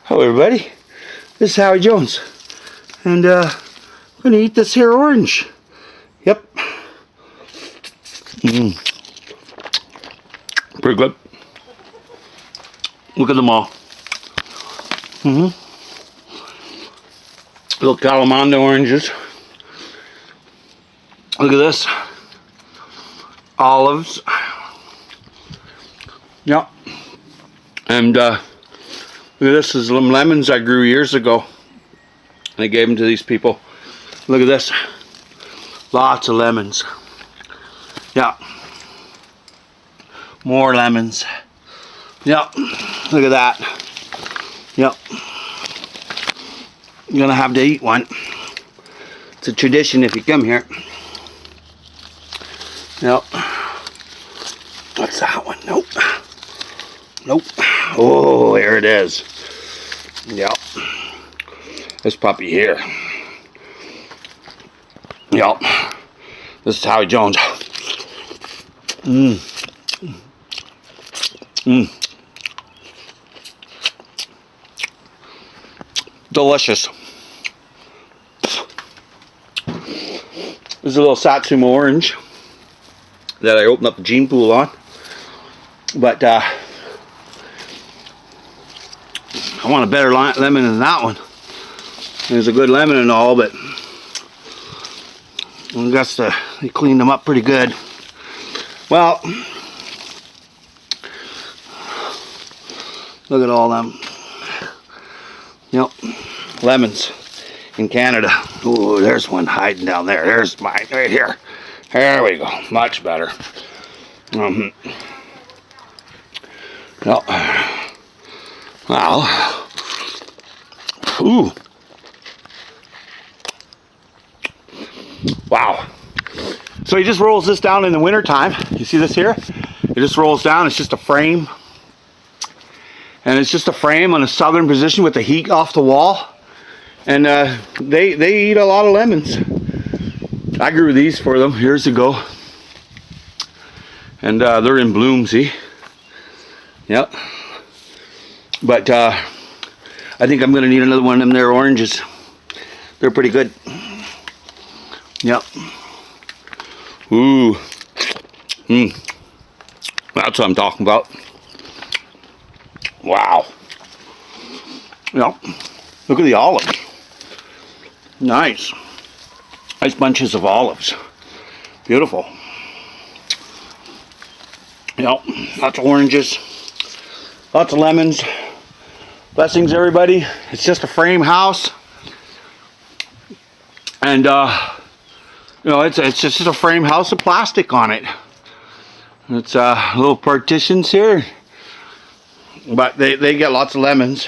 Hello everybody, this is Howie Jones, and I'm going to eat this here orange. Yep. Pretty good. Look at them all. Little Calamanda oranges. Look at this. Olives. Yep. And look at this. Is some lemons I grew years ago. And I gave them to these people. Look at this. Lots of lemons. Yeah. More lemons. Yep. Look at that. Yep. You're gonna have to eat one. It's a tradition if you come here. Yep. What's that one? Nope. Nope. Oh, there it is. Yep. This puppy here. Yep. This is Howie Jones. Delicious. This is a little Satsuma orange that I opened up the gene pool on. But I want a better lemon than that one. There's a good lemon and all, but I guess they cleaned them up pretty good. Well, look at all them. Yep, lemons in Canada. Ooh, there's one hiding down there. There's mine right here. There we go. Much better. Yep. Well. Ooh. Wow. So he just rolls this down in the winter time. You see this here? It just rolls down. It's just a frame. And it's just a frame on a southern position with the heat off the wall. And they eat a lot of lemons. I grew these for them years ago. And they're in bloom, see? Yep. But I think I'm going to need another one of them there oranges. They're pretty good. Yep. Ooh. That's what I'm talking about. Wow. Yep. Look at the olives. Nice. Nice bunches of olives. Beautiful. Yep. Lots of oranges. Lots of lemons. Blessings, everybody. It's just a frame house. And, you know, it's just a frame house with plastic on it. It's little partitions here. But they get lots of lemons.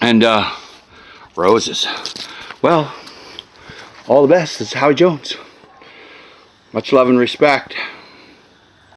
And roses. Well, all the best. This is Howie Jones. Much love and respect.